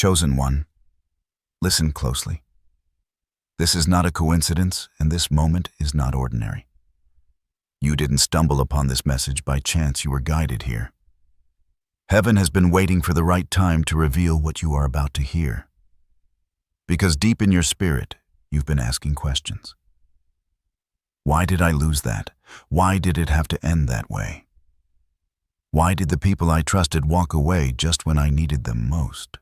Chosen one, listen closely. This is not a coincidence, and this moment is not ordinary. You didn't stumble upon this message by chance. You were guided here. Heaven has been waiting for the right time to reveal what you are about to hear. Because deep in your spirit, you've been asking questions. Why did I lose that? Why did it have to end that way? Why did the people I trusted walk away just when I needed them most?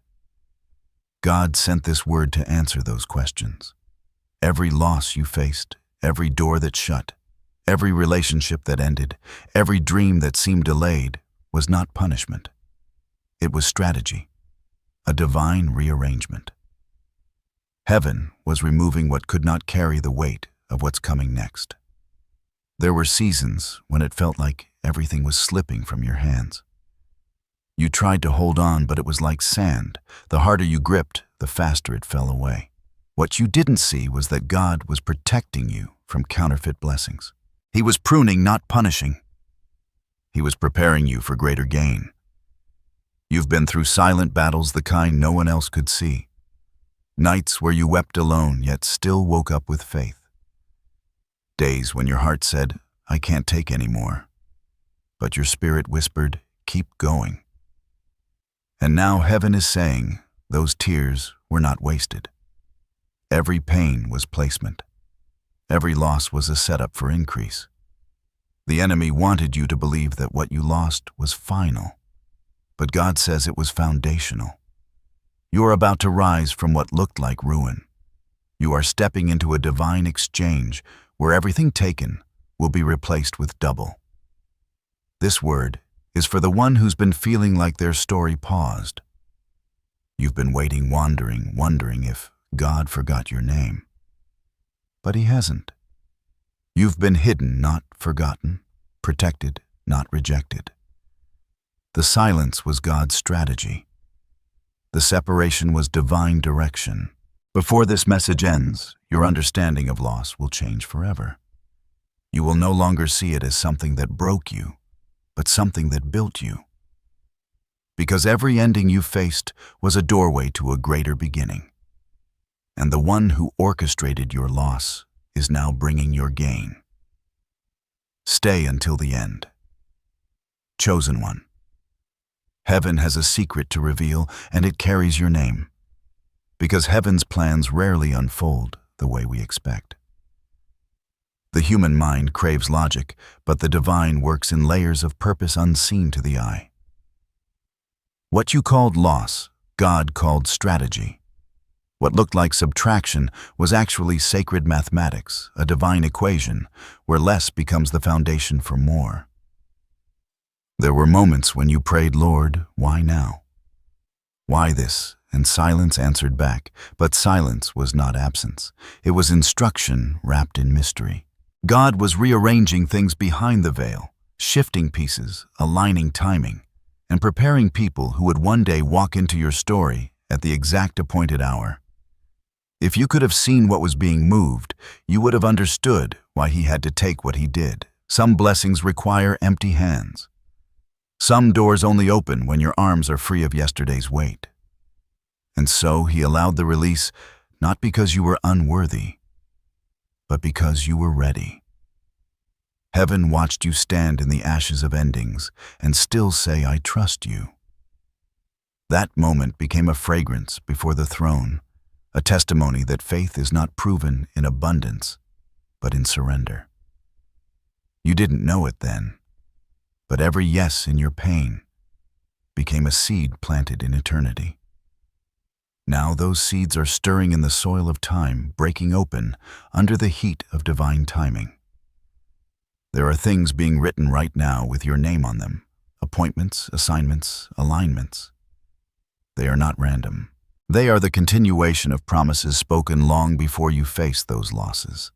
God sent this word to answer those questions. Every loss you faced, every door that shut, every relationship that ended, every dream that seemed delayed was not punishment. It was strategy, a divine rearrangement. Heaven was removing what could not carry the weight of what's coming next. There were seasons when it felt like everything was slipping from your hands. You tried to hold on, but it was like sand. The harder you gripped, the faster it fell away. What you didn't see was that God was protecting you from counterfeit blessings. He was pruning, not punishing. He was preparing you for greater gain. You've been through silent battles, the kind no one else could see. Nights where you wept alone, yet still woke up with faith. Days when your heart said, I can't take any more. But your spirit whispered, keep going. And now heaven is saying, those tears were not wasted. Every pain was placement. Every loss was a setup for increase. The enemy wanted you to believe that what you lost was final. But God says it was foundational. You are about to rise from what looked like ruin. You are stepping into a divine exchange where everything taken will be replaced with double. This word is for the one who's been feeling like their story paused. You've been waiting, wondering if God forgot your name. But He hasn't. You've been hidden, not forgotten, protected, not rejected. The silence was God's strategy. The separation was divine direction. Before this message ends, your understanding of loss will change forever. You will no longer see it as something that broke you, but something that built you. Because every ending you faced was a doorway to a greater beginning. And the one who orchestrated your loss is now bringing your gain. Stay until the end. Chosen one. Heaven has a secret to reveal, and it carries your name. Because heaven's plans rarely unfold the way we expect. The human mind craves logic, but the divine works in layers of purpose unseen to the eye. What you called loss, God called strategy. What looked like subtraction was actually sacred mathematics, a divine equation, where less becomes the foundation for more. There were moments when you prayed, Lord, why now? Why this? And silence answered back, but silence was not absence. It was instruction wrapped in mystery. God was rearranging things behind the veil, shifting pieces, aligning timing, and preparing people who would one day walk into your story at the exact appointed hour. If you could have seen what was being moved, you would have understood why He had to take what He did. Some blessings require empty hands. Some doors only open when your arms are free of yesterday's weight. And so He allowed the release, not because you were unworthy, but because you were ready. Heaven watched you stand in the ashes of endings and still say, I trust you. That moment became a fragrance before the throne, a testimony that faith is not proven in abundance, but in surrender. You didn't know it then, but every yes in your pain became a seed planted in eternity. Now those seeds are stirring in the soil of time, breaking open under the heat of divine timing. There are things being written right now with your name on them, appointments, assignments, alignments. They are not random. They are the continuation of promises spoken long before you faced those losses.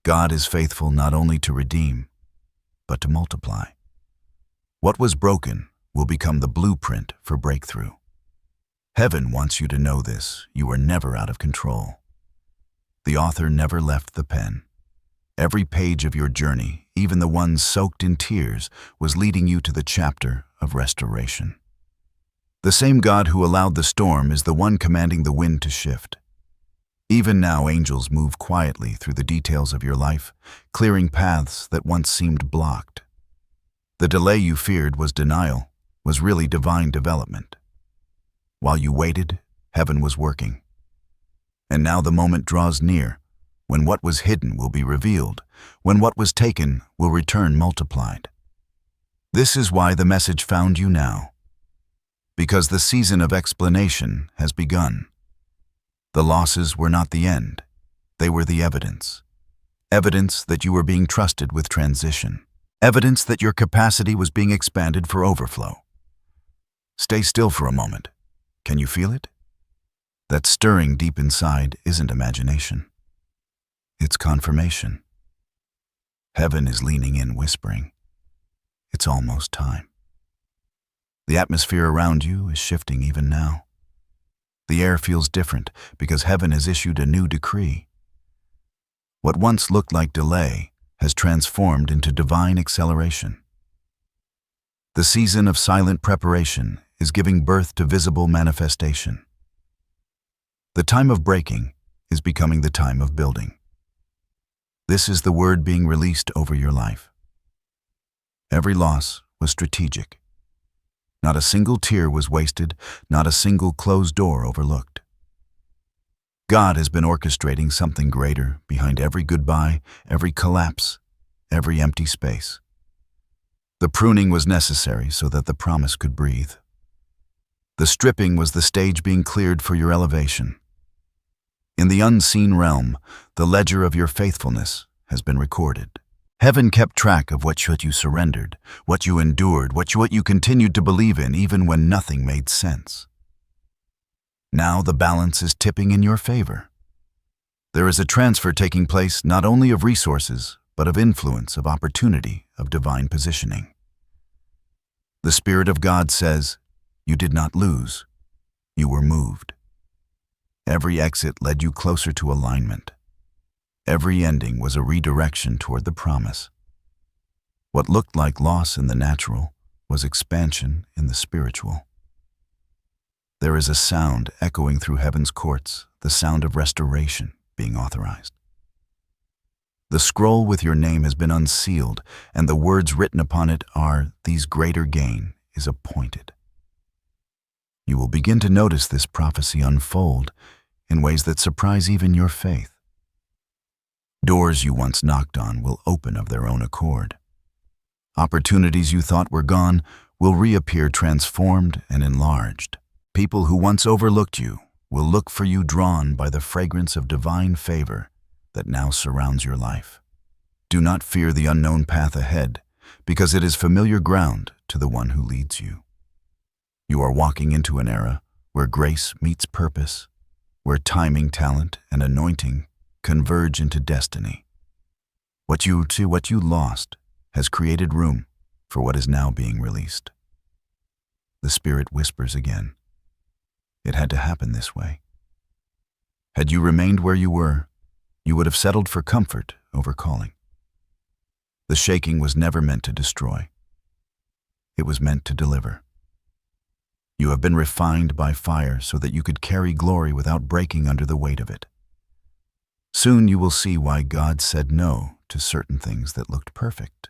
God is faithful not only to redeem, but to multiply. What was broken will become the blueprint for breakthrough. Heaven wants you to know this. You are never out of control. The author never left the pen. Every page of your journey, even the ones soaked in tears, was leading you to the chapter of restoration. The same God who allowed the storm is the one commanding the wind to shift. Even now, angels move quietly through the details of your life, clearing paths that once seemed blocked. The delay you feared was denial, was really divine development. While you waited, heaven was working. And now the moment draws near, when what was hidden will be revealed, when what was taken will return multiplied. This is why the message found you now. Because the season of explanation has begun. The losses were not the end. They were the evidence. Evidence that you were being trusted with transition. Evidence that your capacity was being expanded for overflow. Stay still for a moment. Can you feel it? That stirring deep inside isn't imagination. It's confirmation. Heaven is leaning in, whispering, "It's almost time." The atmosphere around you is shifting even now. The air feels different because heaven has issued a new decree. What once looked like delay has transformed into divine acceleration. The season of silent preparation is giving birth to visible manifestation. The time of breaking is becoming the time of building. This is the word being released over your life. Every loss was strategic. Not a single tear was wasted, not a single closed door overlooked. God has been orchestrating something greater behind every goodbye, every collapse, every empty space. The pruning was necessary so that the promise could breathe. The stripping was the stage being cleared for your elevation. In the unseen realm, the ledger of your faithfulness has been recorded. Heaven kept track of what you surrendered, what you endured, what you continued to believe in even when nothing made sense. Now the balance is tipping in your favor. There is a transfer taking place not only of resources, but of influence, of opportunity, of divine positioning. The Spirit of God says, you did not lose, you were moved. Every exit led you closer to alignment. Every ending was a redirection toward the promise. What looked like loss in the natural was expansion in the spiritual. There is a sound echoing through heaven's courts, the sound of restoration being authorized. The scroll with your name has been unsealed, and the words written upon it are, "These greater gain is appointed." You will begin to notice this prophecy unfold in ways that surprise even your faith. Doors you once knocked on will open of their own accord. Opportunities you thought were gone will reappear transformed and enlarged. People who once overlooked you will look for you, drawn by the fragrance of divine favor that now surrounds your life. Do not fear the unknown path ahead, because it is familiar ground to the one who leads you. You are walking into an era where grace meets purpose, where timing, talent, and anointing converge into destiny. What you lost has created room for what is now being released. The Spirit whispers again. It had to happen this way. Had you remained where you were, you would have settled for comfort over calling. The shaking was never meant to destroy. It was meant to deliver. You have been refined by fire so that you could carry glory without breaking under the weight of it. Soon you will see why God said no to certain things that looked perfect.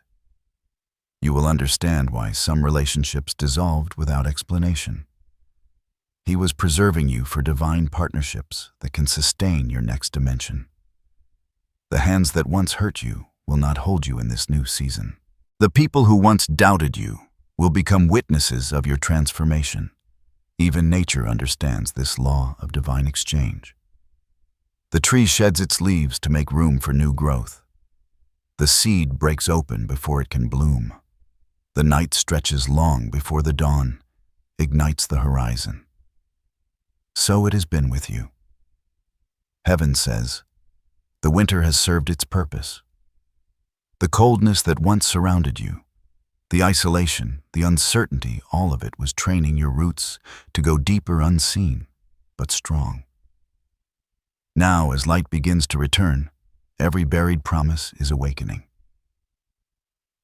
You will understand why some relationships dissolved without explanation. He was preserving you for divine partnerships that can sustain your next dimension. The hands that once hurt you will not hold you in this new season. The people who once doubted you will become witnesses of your transformation. Even nature understands this law of divine exchange. The tree sheds its leaves to make room for new growth. The seed breaks open before it can bloom. The night stretches long before the dawn ignites the horizon. So it has been with you. Heaven says, the winter has served its purpose. The coldness that once surrounded you, the isolation, the uncertainty, all of it was training your roots to go deeper, unseen, but strong. Now, as light begins to return, every buried promise is awakening.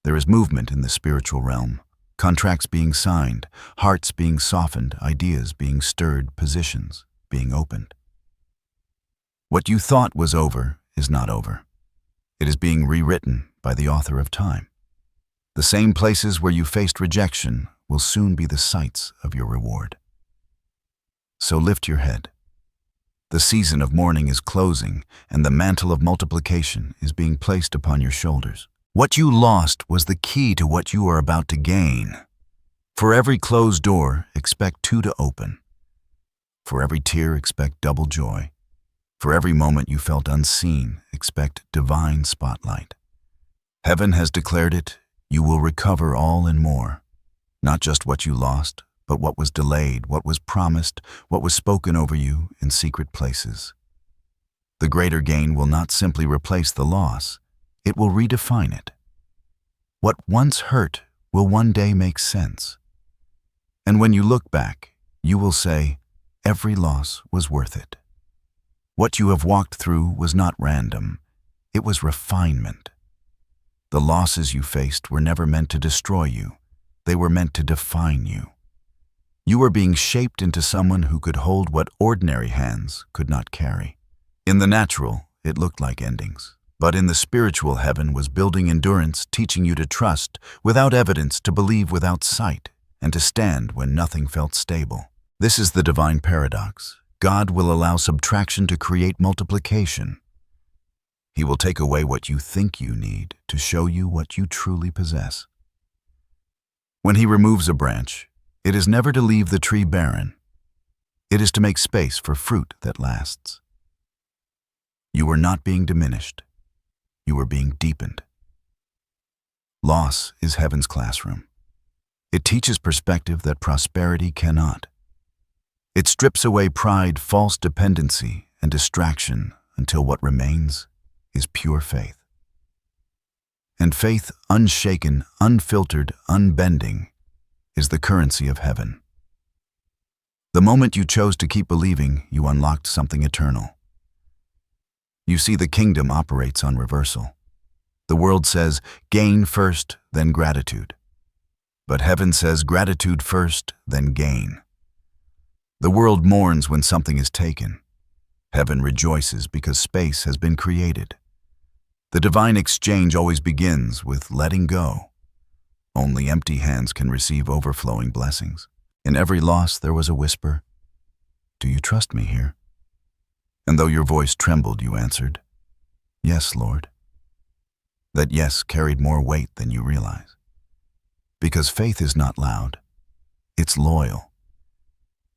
There is movement in the spiritual realm, Contracts being signed, hearts being softened, ideas being stirred, positions being opened. What you thought was over is not over. It is being rewritten by the author of time. The same places where you faced rejection will soon be the sites of your reward. So lift your head. The season of mourning is closing, and the mantle of multiplication is being placed upon your shoulders. What you lost was the key to what you are about to gain. For every closed door, expect 2 to open. For every tear, expect double joy. For every moment you felt unseen, expect divine spotlight. Heaven has declared it, you will recover all and more. Not just what you lost, but what was delayed, what was promised, what was spoken over you in secret places. The greater gain will not simply replace the loss, it will redefine it. What once hurt will one day make sense. And when you look back, you will say, every loss was worth it. What you have walked through was not random, it was refinement. The losses you faced were never meant to destroy you, they were meant to define you. You were being shaped into someone who could hold what ordinary hands could not carry. In the natural, it looked like endings. But in the spiritual, heaven was building endurance, teaching you to trust without evidence, to believe without sight, and to stand when nothing felt stable. This is the divine paradox. God will allow subtraction to create multiplication. He will take away what you think you need to show you what you truly possess. When He removes a branch, it is never to leave the tree barren. It is to make space for fruit that lasts. You were not being diminished. You were being deepened. Loss is heaven's classroom. It teaches perspective that prosperity cannot. It strips away pride, false dependency, and distraction until what remains is pure faith. And faith, unshaken, unfiltered, unbending, is the currency of heaven. The moment you chose to keep believing, you unlocked something eternal. You see, the kingdom operates on reversal. The world says, gain first, then gratitude. But heaven says, gratitude first, then gain. The world mourns when something is taken. Heaven rejoices because space has been created. The divine exchange always begins with letting go. Only empty hands can receive overflowing blessings. In every loss there was a whisper, "Do you trust me here?" And though your voice trembled, you answered, "Yes, Lord." That yes carried more weight than you realize. Because faith is not loud, it's loyal.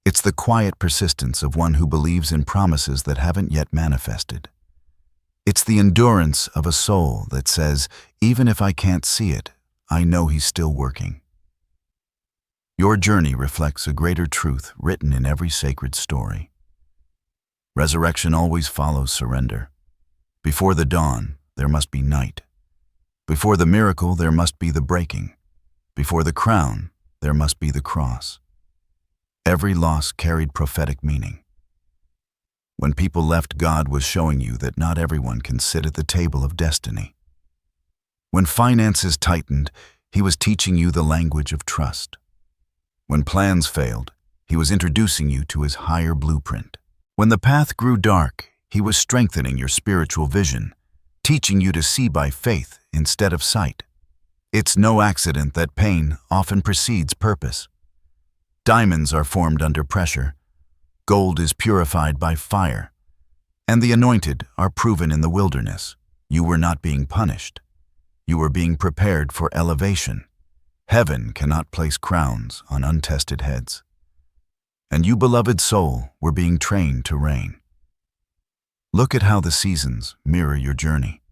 It's the quiet persistence of one who believes in promises that haven't yet manifested. It's the endurance of a soul that says, even if I can't see it, I know He's still working. Your journey reflects a greater truth written in every sacred story. Resurrection always follows surrender. Before the dawn, there must be night. Before the miracle, there must be the breaking. Before the crown, there must be the cross. Every loss carried prophetic meaning. When people left, God was showing you that not everyone can sit at the table of destiny. When finances tightened, He was teaching you the language of trust. When plans failed, He was introducing you to His higher blueprint. When the path grew dark, He was strengthening your spiritual vision, teaching you to see by faith instead of sight. It's no accident that pain often precedes purpose. Diamonds are formed under pressure. Gold is purified by fire. And the anointed are proven in the wilderness. You were not being punished. You were being prepared for elevation. Heaven cannot place crowns on untested heads. And you, beloved soul, were being trained to reign. Look at how the seasons mirror your journey.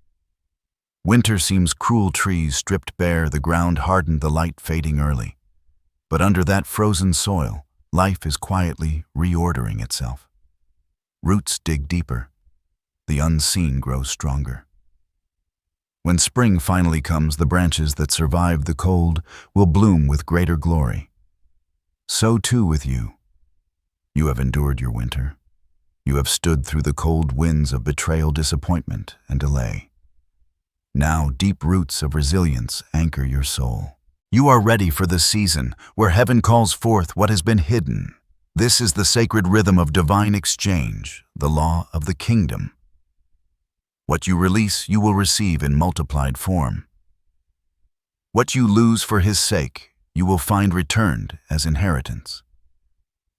Winter seems cruel, trees stripped bare, the ground hardened, the light fading early. But under that frozen soil, life is quietly reordering itself. Roots dig deeper. The unseen grows stronger. When spring finally comes, the branches that survived the cold will bloom with greater glory. So too with you. You have endured your winter. You have stood through the cold winds of betrayal, disappointment, and delay. Now deep roots of resilience anchor your soul. You are ready for the season where heaven calls forth what has been hidden. This is the sacred rhythm of divine exchange, the law of the kingdom. What you release, you will receive in multiplied form. What you lose for His sake, you will find returned as inheritance.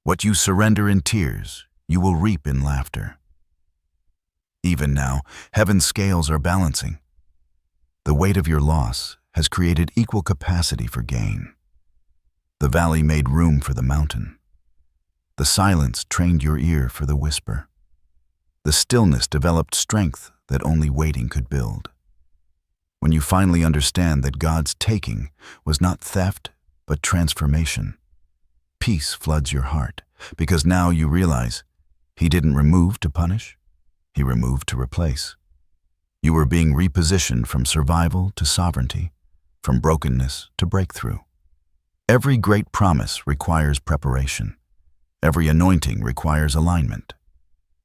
What you surrender in tears, you will reap in laughter. Even now, heaven's scales are balancing. The weight of your loss has created equal capacity for gain. The valley made room for the mountain. The silence trained your ear for the whisper. The stillness developed strength that only waiting could build. When you finally understand that God's taking was not theft, but transformation, peace floods your heart, because now you realize He didn't remove to punish, He removed to replace. You were being repositioned from survival to sovereignty, from brokenness to breakthrough. Every great promise requires preparation. Every anointing requires alignment.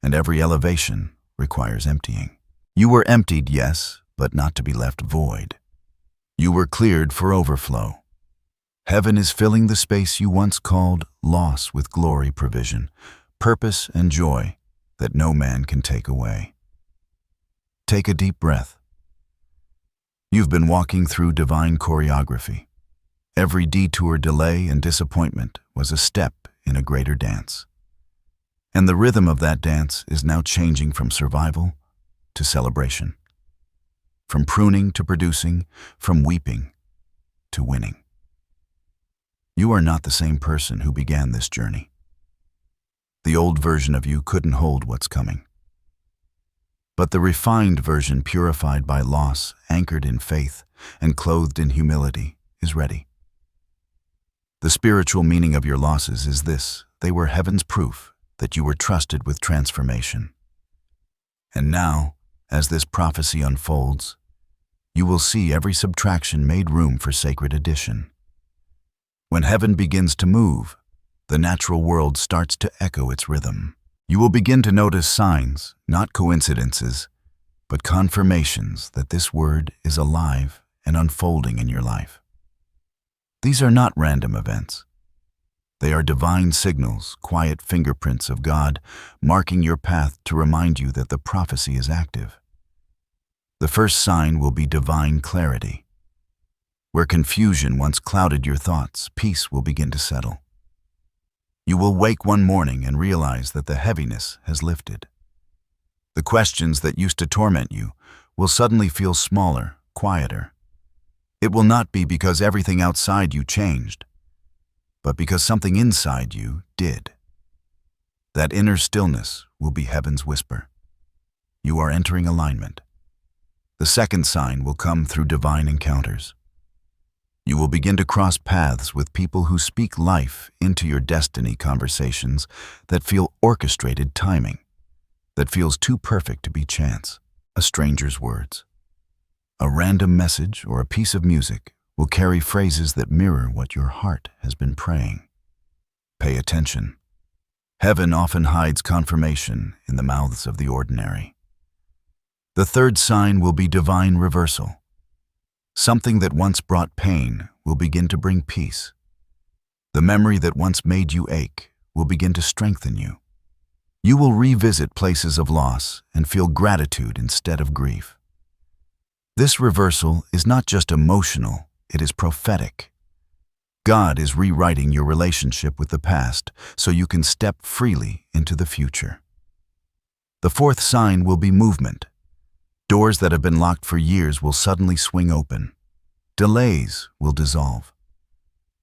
And every elevation requires emptying. You were emptied, yes, but not to be left void. You were cleared for overflow. Heaven is filling the space you once called loss with glory, provision, purpose, and joy that no man can take away. Take a deep breath. You've been walking through divine choreography. Every detour, delay, and disappointment was a step in a greater dance. And the rhythm of that dance is now changing from survival to celebration, from pruning to producing, from weeping to winning. You are not the same person who began this journey. The old version of you couldn't hold what's coming. But the refined version, purified by loss, anchored in faith, and clothed in humility, is ready. The spiritual meaning of your losses is this: they were heaven's proof that you were trusted with transformation. And now, as this prophecy unfolds, you will see every subtraction made room for sacred addition. When heaven begins to move, the natural world starts to echo its rhythm. You will begin to notice signs, not coincidences, but confirmations that this word is alive and unfolding in your life. These are not random events. They are divine signals, quiet fingerprints of God, marking your path to remind you that the prophecy is active. The first sign will be divine clarity. Where confusion once clouded your thoughts, peace will begin to settle. You will wake one morning and realize that the heaviness has lifted. The questions that used to torment you will suddenly feel smaller, quieter. It will not be because everything outside you changed, but because something inside you did. That inner stillness will be heaven's whisper. You are entering alignment. The second sign will come through divine encounters. You will begin to cross paths with people who speak life into your destiny, conversations that feel orchestrated timing, that feels too perfect to be chance. A stranger's words, a random message, or a piece of music will carry phrases that mirror what your heart has been praying. Pay attention. Heaven often hides confirmation in the mouths of the ordinary. The third sign will be divine reversal. Something that once brought pain will begin to bring peace. The memory that once made you ache will begin to strengthen you. You will revisit places of loss and feel gratitude instead of grief. This reversal is not just emotional, it is prophetic. God is rewriting your relationship with the past so you can step freely into the future. The fourth sign will be movement. Doors that have been locked for years will suddenly swing open. Delays will dissolve.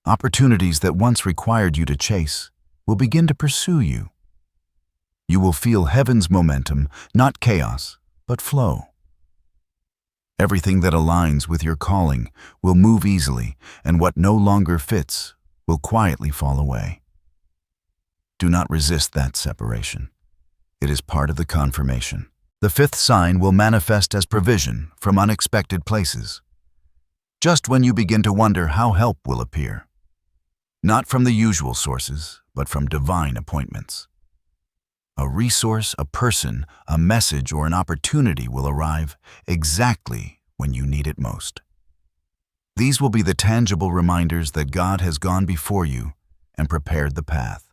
Opportunities that once required you to chase will begin to pursue you. You will feel heaven's momentum, not chaos, but flow. Everything that aligns with your calling will move easily, and what no longer fits will quietly fall away. Do not resist that separation. It is part of the confirmation. The fifth sign will manifest as provision from unexpected places. Just when you begin to wonder how help will appear. Not from the usual sources, but from divine appointments. A resource, a person, a message, or an opportunity will arrive exactly when you need it most. These will be the tangible reminders that God has gone before you and prepared the path.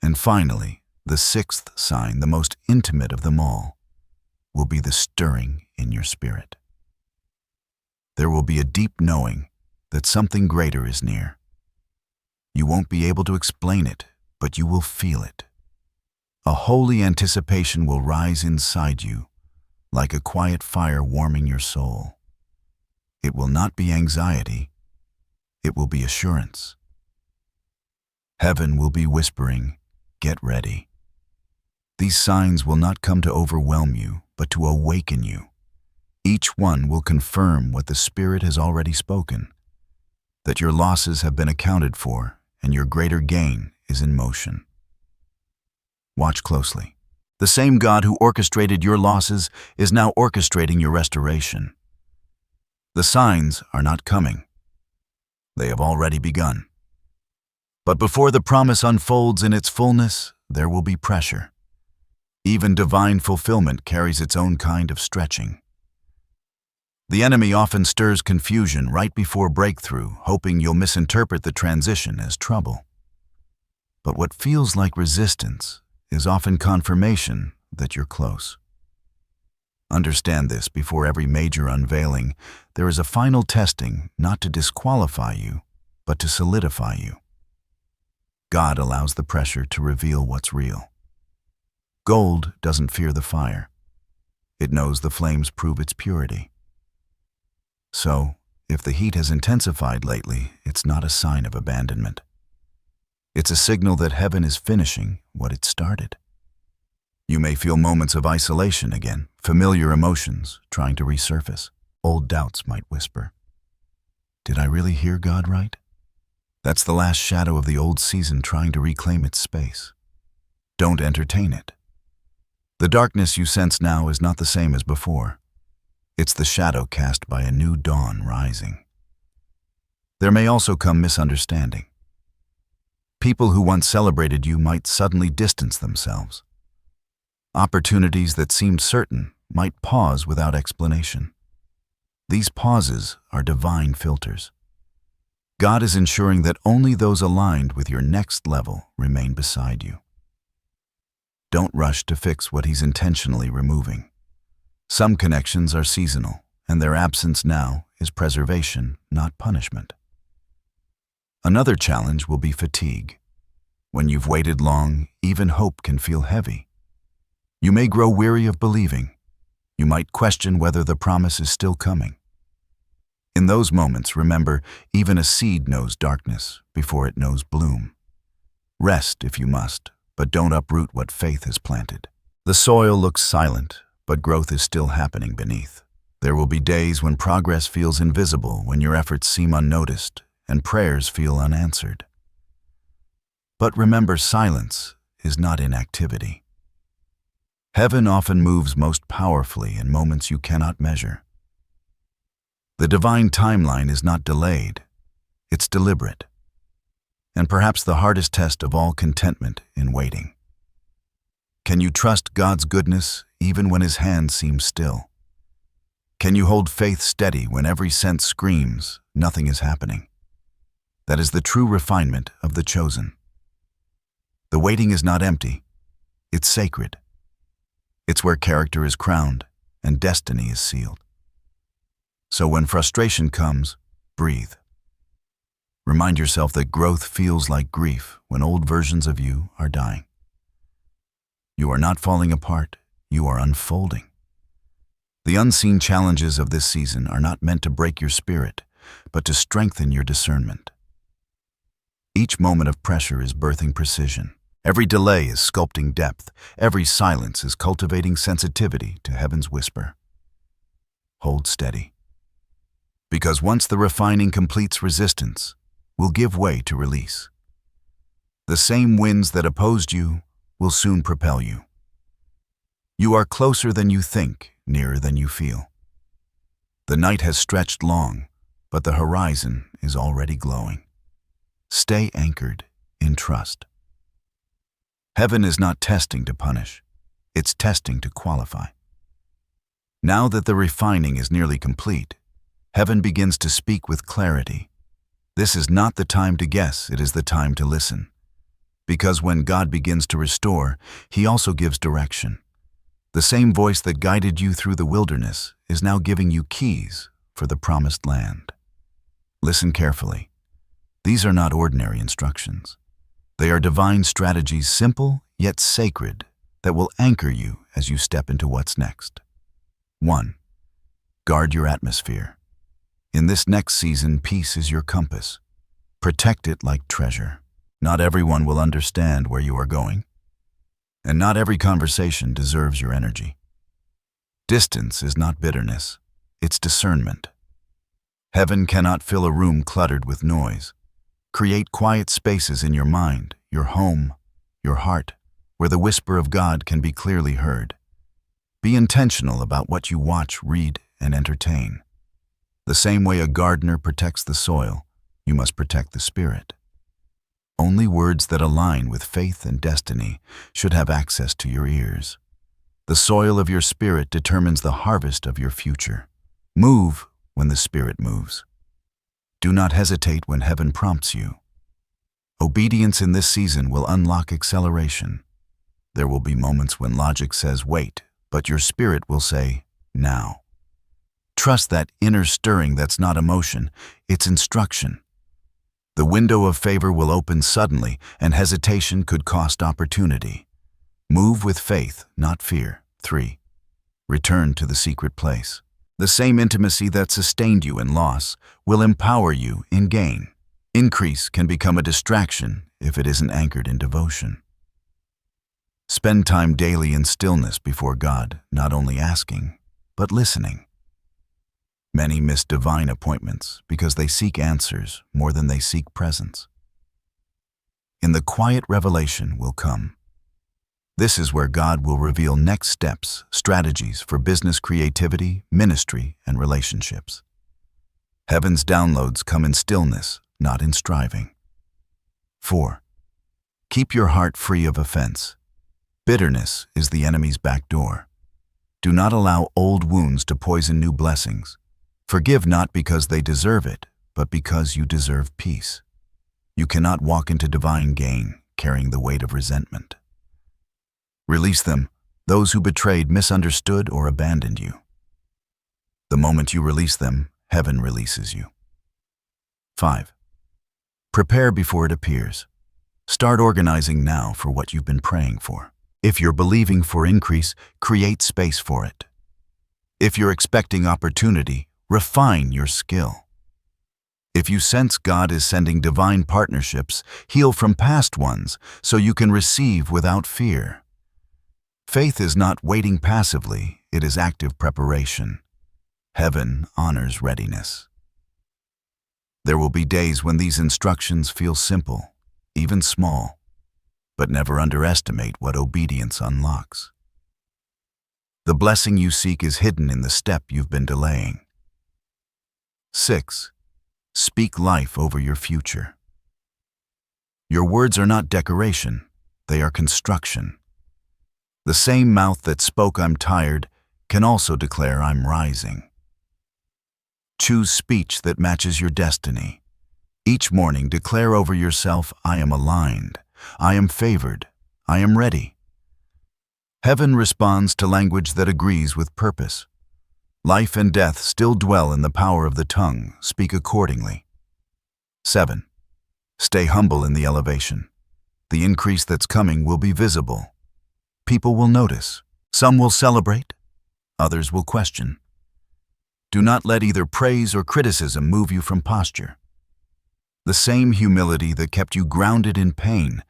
And finally, the sixth sign, the most intimate of them all, will be the stirring in your spirit. There will be a deep knowing that something greater is near. You won't be able to explain it, but you will feel it. A holy anticipation will rise inside you, like a quiet fire warming your soul. It will not be anxiety, it will be assurance. Heaven will be whispering, "Get ready." These signs will not come to overwhelm you, but to awaken you. Each one will confirm what the Spirit has already spoken, that your losses have been accounted for and your greater gain is in motion. Watch closely. The same God who orchestrated your losses is now orchestrating your restoration. The signs are not coming. They have already begun. But before the promise unfolds in its fullness, there will be pressure. Even divine fulfillment carries its own kind of stretching. The enemy often stirs confusion right before breakthrough, hoping you'll misinterpret the transition as trouble. But what feels like resistance is often confirmation that you're close. Understand this: before every major unveiling, there is a final testing, not to disqualify you, but to solidify you. God allows the pressure to reveal what's real. Gold doesn't fear the fire. It knows the flames prove its purity. So, if the heat has intensified lately, it's not a sign of abandonment. It's a signal that heaven is finishing what it started. You may feel moments of isolation again, familiar emotions trying to resurface. Old doubts might whisper, "Did I really hear God right?" That's the last shadow of the old season trying to reclaim its space. Don't entertain it. The darkness you sense now is not the same as before. It's the shadow cast by a new dawn rising. There may also come misunderstanding. People who once celebrated you might suddenly distance themselves. Opportunities that seemed certain might pause without explanation. These pauses are divine filters. God is ensuring that only those aligned with your next level remain beside you. Don't rush to fix what He's intentionally removing. Some connections are seasonal, and their absence now is preservation, not punishment. Another challenge will be fatigue. When you've waited long, even hope can feel heavy. You may grow weary of believing. You might question whether the promise is still coming. In those moments, remember, even a seed knows darkness before it knows bloom. Rest if you must, but don't uproot what faith has planted. The soil looks silent, but growth is still happening beneath. There will be days when progress feels invisible, when your efforts seem unnoticed, and prayers feel unanswered. But remember, silence is not inactivity. Heaven often moves most powerfully in moments you cannot measure. The divine timeline is not delayed, it's deliberate. And perhaps the hardest test of all, contentment in waiting. Can you trust God's goodness even when His hand seems still? Can you hold faith steady when every sense screams nothing is happening? That is the true refinement of the chosen. The waiting is not empty, it's sacred. It's where character is crowned and destiny is sealed. So when frustration comes, breathe. Remind yourself that growth feels like grief when old versions of you are dying. You are not falling apart, you are unfolding. The unseen challenges of this season are not meant to break your spirit, but to strengthen your discernment. Each moment of pressure is birthing precision. Every delay is sculpting depth. Every silence is cultivating sensitivity to heaven's whisper. Hold steady. Because once the refining completes, resistance will give way to release. The same winds that opposed you will soon propel you. You are closer than you think, nearer than you feel. The night has stretched long, but the horizon is already glowing. Stay anchored in trust. Heaven is not testing to punish, it's testing to qualify. Now that the refining is nearly complete, Heaven begins to speak with clarity. This is not the time to guess, it is the time to listen. Because when God begins to restore, He also gives direction. The same voice that guided you through the wilderness is now giving you keys for the promised land. Listen carefully. These are not ordinary instructions. They are divine strategies, simple yet sacred, that will anchor you as you step into what's next. 1. Guard your atmosphere. In this next season, peace is your compass. Protect it like treasure. Not everyone will understand where you are going, and not every conversation deserves your energy. Distance is not bitterness, it's discernment. Heaven cannot fill a room cluttered with noise. Create quiet spaces in your mind, your home, your heart, where the whisper of God can be clearly heard. Be intentional about what you watch, read, and entertain. The same way a gardener protects the soil, you must protect the spirit. Only words that align with faith and destiny should have access to your ears. The soil of your spirit determines the harvest of your future. Move when the Spirit moves. Do not hesitate when heaven prompts you. Obedience in this season will unlock acceleration. There will be moments when logic says wait, but your spirit will say now. Trust that inner stirring that's not emotion, it's instruction. The window of favor will open suddenly, and hesitation could cost opportunity. Move with faith, not fear. 3. Return to the secret place. The same intimacy that sustained you in loss will empower you in gain. Increase can become a distraction if it isn't anchored in devotion. Spend time daily in stillness before God, not only asking, but listening. Many miss divine appointments because they seek answers more than they seek presence. In the quiet revelation will come. This is where God will reveal next steps, strategies for business creativity, ministry, and relationships. Heaven's downloads come in stillness, not in striving. 4. Keep your heart free of offense. Bitterness is the enemy's back door. Do not allow old wounds to poison new blessings. Forgive not because they deserve it, but because you deserve peace. You cannot walk into divine gain carrying the weight of resentment. Release them, those who betrayed, misunderstood, or abandoned you. The moment you release them, heaven releases you. 5. Prepare before it appears. Start organizing now for what you've been praying for. If you're believing for increase, create space for it. If you're expecting opportunity, refine your skill. If you sense God is sending divine partnerships, heal from past ones so you can receive without fear. Faith is not waiting passively, it is active preparation. Heaven honors readiness. There will be days when these instructions feel simple, even small, but never underestimate what obedience unlocks. The blessing you seek is hidden in the step you've been delaying. 6. Speak life over your future. Your words are not decoration, they are construction. The same mouth that spoke "I'm tired" can also declare "I'm rising." Choose speech that matches your destiny. Each morning declare over yourself, "I am aligned, I am favored, I am ready." Heaven responds to language that agrees with purpose. Life and death still dwell in the power of the tongue. Speak accordingly. 7. Stay humble in the elevation. The increase that's coming will be visible. People will notice. Some will celebrate. Others will question. Do not let either praise or criticism move you from posture. The same humility that kept you grounded in pain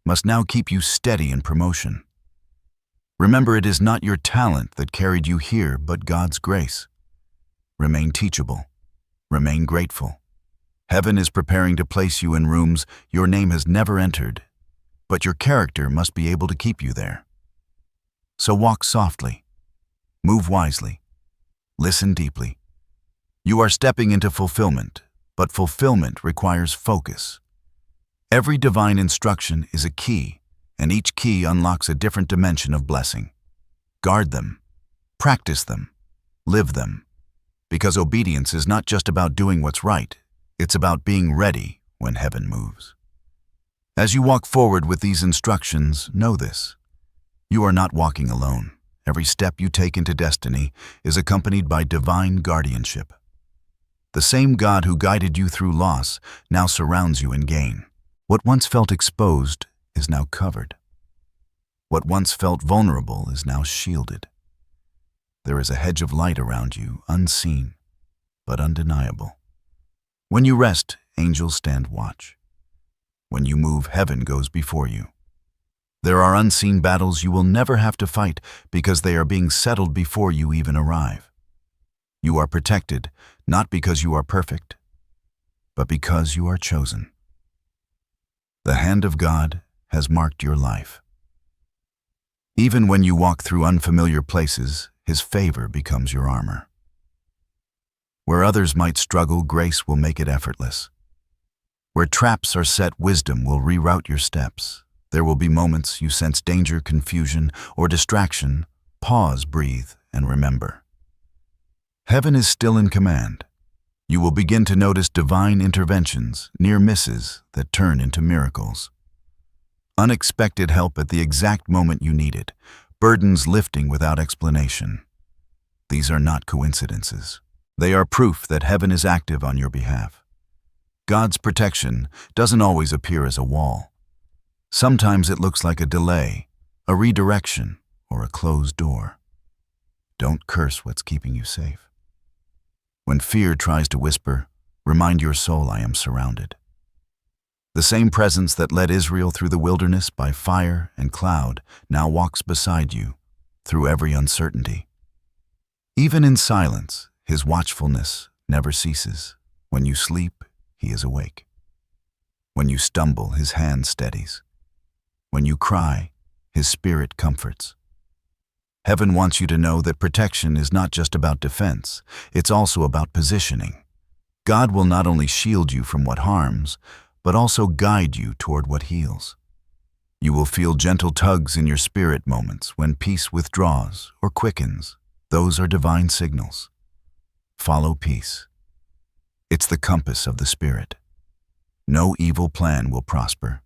must now keep you steady in promotion. Remember, it is not your talent that carried you here, but God's grace. Remain teachable. Remain grateful. Heaven is preparing to place you in rooms your name has never entered, but your character must be able to keep you there. So walk softly. Move wisely. Listen deeply. You are stepping into fulfillment, but fulfillment requires focus. Every divine instruction is a key, and each key unlocks a different dimension of blessing. Guard them, practice them, live them. Because obedience is not just about doing what's right, it's about being ready when heaven moves. As you walk forward with these instructions, know this: you are not walking alone. Every step you take into destiny is accompanied by divine guardianship. The same God who guided you through loss now surrounds you in gain. What once felt exposed is now covered. What once felt vulnerable is now shielded. There is a hedge of light around you, unseen, but undeniable. When you rest, angels stand watch. When you move, heaven goes before you. There are unseen battles you will never have to fight because they are being settled before you even arrive. You are protected, not because you are perfect, but because you are chosen. The hand of God has marked your life. Even when you walk through unfamiliar places, His favor becomes your armor. Where others might struggle, grace will make it effortless. Where traps are set, wisdom will reroute your steps. There will be moments you sense danger, confusion, or distraction. Pause, breathe, and remember. Heaven is still in command. You will begin to notice divine interventions, near misses that turn into miracles. Unexpected help at the exact moment you need it, burdens lifting without explanation. These are not coincidences. They are proof that heaven is active on your behalf. God's protection doesn't always appear as a wall. Sometimes it looks like a delay, a redirection, or a closed door. Don't curse what's keeping you safe. When fear tries to whisper, remind your soul, I am surrounded. The same presence that led Israel through the wilderness by fire and cloud now walks beside you through every uncertainty. Even in silence, His watchfulness never ceases. When you sleep, He is awake. When you stumble, His hand steadies. When you cry, His Spirit comforts. Heaven wants you to know that protection is not just about defense, it's also about positioning. God will not only shield you from what harms, but also guide you toward what heals. You will feel gentle tugs in your spirit moments when peace withdraws or quickens. Those are divine signals. Follow peace. It's the compass of the Spirit. No evil plan will prosper.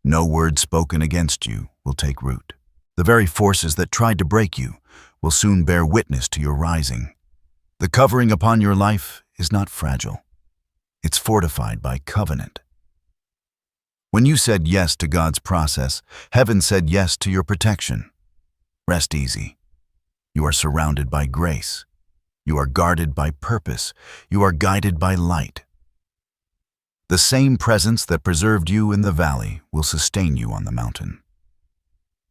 No word spoken against you will take root. The very forces that tried to break you will soon bear witness to your rising. The covering upon your life is not fragile. It's fortified by covenant. When you said yes to God's process, heaven said yes to your protection. Rest easy. You are surrounded by grace. You are guarded by purpose. You are guided by light. The same presence that preserved you in the valley will sustain you on the mountain.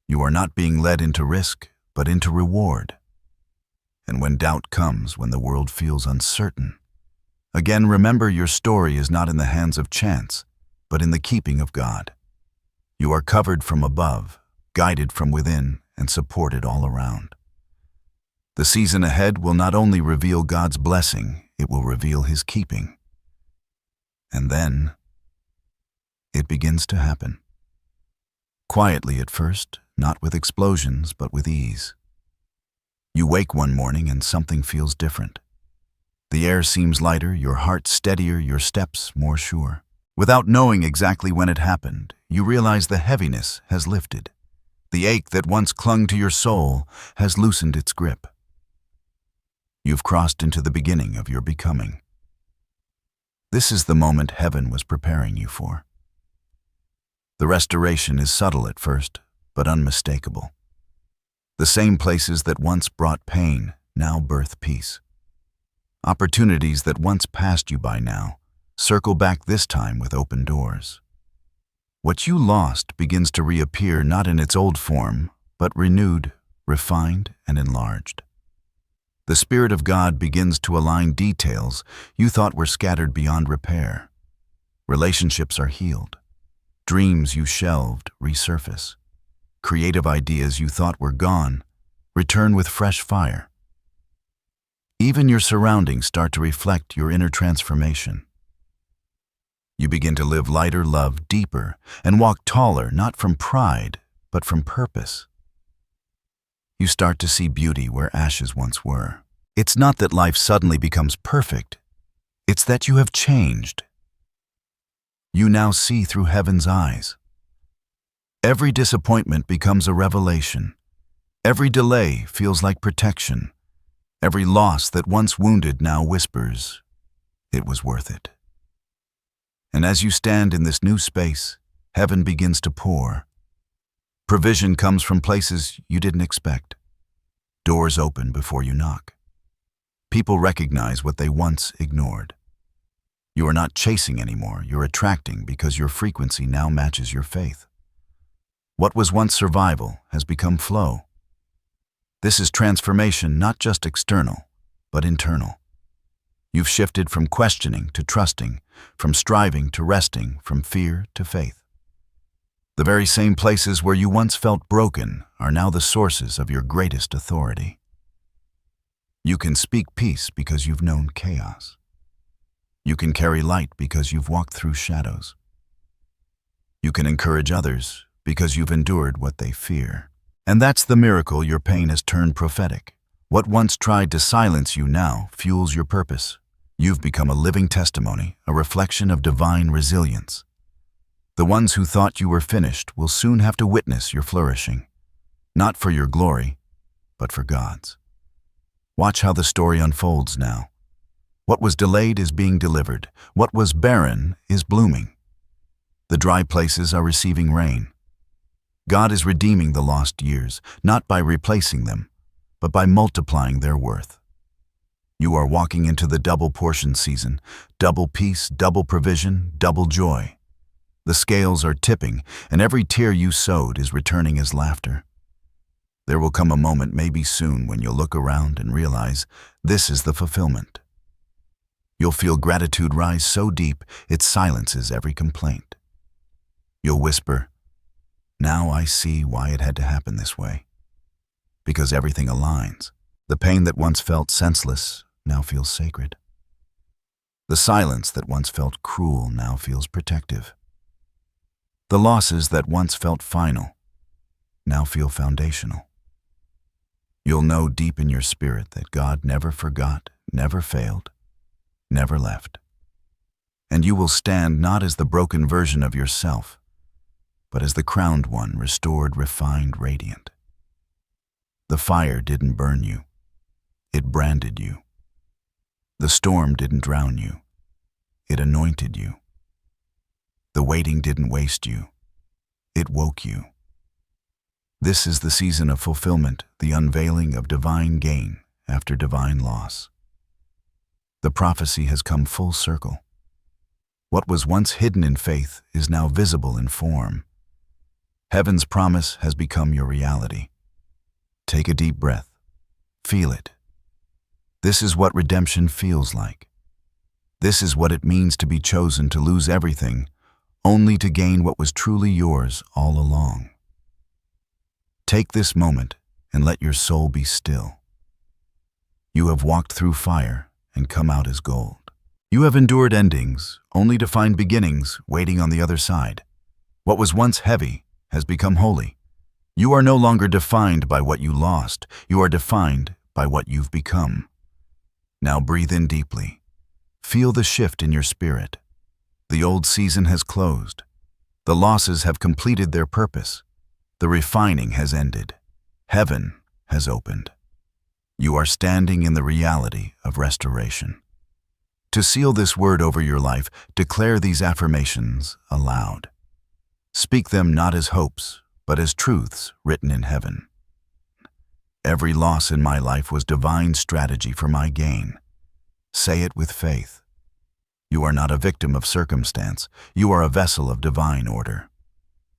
You are not being led into risk, but into reward. And when doubt comes, when the world feels uncertain, again remember your story is not in the hands of chance, but in the keeping of God. You are covered from above, guided from within, and supported all around. The season ahead will not only reveal God's blessing, it will reveal His keeping. And then, it begins to happen. Quietly at first, not with explosions, but with ease. You wake one morning and something feels different. The air seems lighter, your heart steadier, your steps more sure. Without knowing exactly when it happened, you realize the heaviness has lifted. The ache that once clung to your soul has loosened its grip. You've crossed into the beginning of your becoming. This is the moment heaven was preparing you for. The restoration is subtle at first, but unmistakable. The same places that once brought pain now birth peace. Opportunities that once passed you by now circle back, this time with open doors. What you lost begins to reappear not in its old form, but renewed, refined, and enlarged. The Spirit of God begins to align details you thought were scattered beyond repair. Relationships are healed. Dreams you shelved resurface. Creative ideas you thought were gone return with fresh fire. Even your surroundings start to reflect your inner transformation. You begin to live lighter, love deeper, and walk taller, not from pride, but from purpose. You start to see beauty where ashes once were. It's not that life suddenly becomes perfect. It's that you have changed. You now see through heaven's eyes. Every disappointment becomes a revelation. Every delay feels like protection. Every loss that once wounded now whispers, it was worth it. And as you stand in this new space, heaven begins to pour. Provision comes from places you didn't expect. Doors open before you knock. People recognize what they once ignored. You are not chasing anymore, you're attracting because your frequency now matches your faith. What was once survival has become flow. This is transformation, not just external, but internal. You've shifted from questioning to trusting, from striving to resting, from fear to faith. The very same places where you once felt broken are now the sources of your greatest authority. You can speak peace because you've known chaos. You can carry light because you've walked through shadows. You can encourage others because you've endured what they fear. And that's the miracle your pain has turned prophetic. What once tried to silence you now fuels your purpose. You've become a living testimony, a reflection of divine resilience. The ones who thought you were finished will soon have to witness your flourishing. Not for your glory, but for God's. Watch how the story unfolds now. What was delayed is being delivered. What was barren is blooming. The dry places are receiving rain. God is redeeming the lost years, not by replacing them, but by multiplying their worth. You are walking into the double portion season, double peace, double provision, double joy. The scales are tipping, and every tear you sowed is returning as laughter. There will come a moment, maybe soon, when you'll look around and realize this is the fulfillment. You'll feel gratitude rise so deep it silences every complaint. You'll whisper, "Now I see why it had to happen this way." Because everything aligns. The pain that once felt senseless now feels sacred. The silence that once felt cruel now feels protective. The losses that once felt final now feel foundational. You'll know deep in your spirit that God never forgot, never failed, never left. And you will stand not as the broken version of yourself, but as the crowned one, restored, refined, radiant. The fire didn't burn you. It branded you. The storm didn't drown you. It anointed you. The waiting didn't waste you. It woke you. This is the season of fulfillment, the unveiling of divine gain after divine loss. The prophecy has come full circle. What was once hidden in faith is now visible in form. Heaven's promise has become your reality. Take a deep breath. Feel it. This is what redemption feels like. This is what it means to be chosen to lose everything, only to gain what was truly yours all along. Take this moment and let your soul be still. You have walked through fire and come out as gold. You have endured endings, only to find beginnings waiting on the other side. What was once heavy has become holy. You are no longer defined by what you lost. You are defined by what you've become. Now breathe in deeply. Feel the shift in your spirit. The old season has closed. The losses have completed their purpose. The refining has ended. Heaven has opened. You are standing in the reality of restoration. To seal this word over your life, declare these affirmations aloud. Speak them not as hopes, but as truths written in heaven. Every loss in my life was divine strategy for my gain. Say it with faith. You are not a victim of circumstance. You are a vessel of divine order.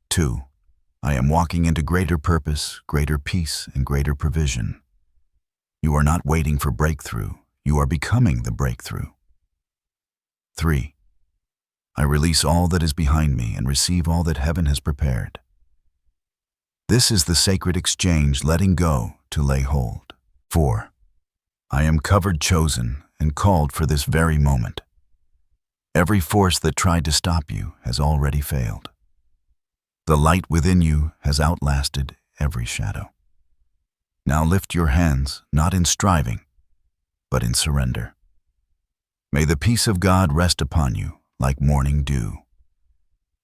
2. I am walking into greater purpose, greater peace, and greater provision. You are not waiting for breakthrough. You are becoming the breakthrough. 3. I release all that is behind me and receive all that heaven has prepared. This is the sacred exchange, letting go to lay hold. 4. I am covered, chosen, and called for this very moment. Every force that tried to stop you has already failed. The light within you has outlasted every shadow. Now lift your hands, not in striving, but in surrender. May the peace of God rest upon you like morning dew.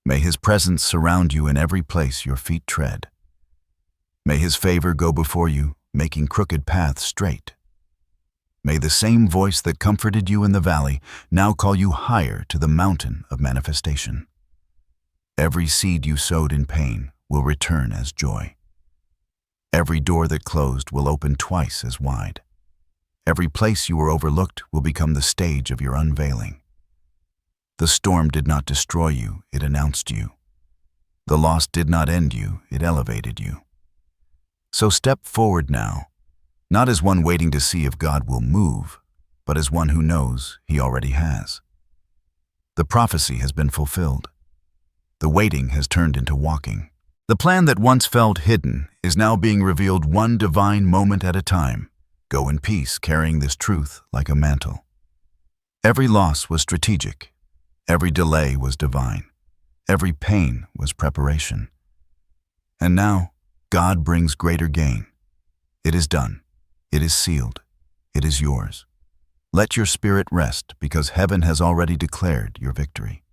May His presence surround you in every place your feet tread. May His favor go before you, making crooked paths straight. May the same voice that comforted you in the valley now call you higher to the mountain of manifestation. Every seed you sowed in pain will return as joy. Every door that closed will open twice as wide. Every place you were overlooked will become the stage of your unveiling. The storm did not destroy you, it announced you. The loss did not end you, it elevated you. So step forward now, not as one waiting to see if God will move, but as one who knows He already has. The prophecy has been fulfilled. The waiting has turned into walking. The plan that once felt hidden is now being revealed one divine moment at a time. Go in peace, carrying this truth like a mantle. Every loss was strategic. Every delay was divine. Every pain was preparation. And now, God brings greater gain. It is done. It is sealed. It is yours. Let your spirit rest, because heaven has already declared your victory.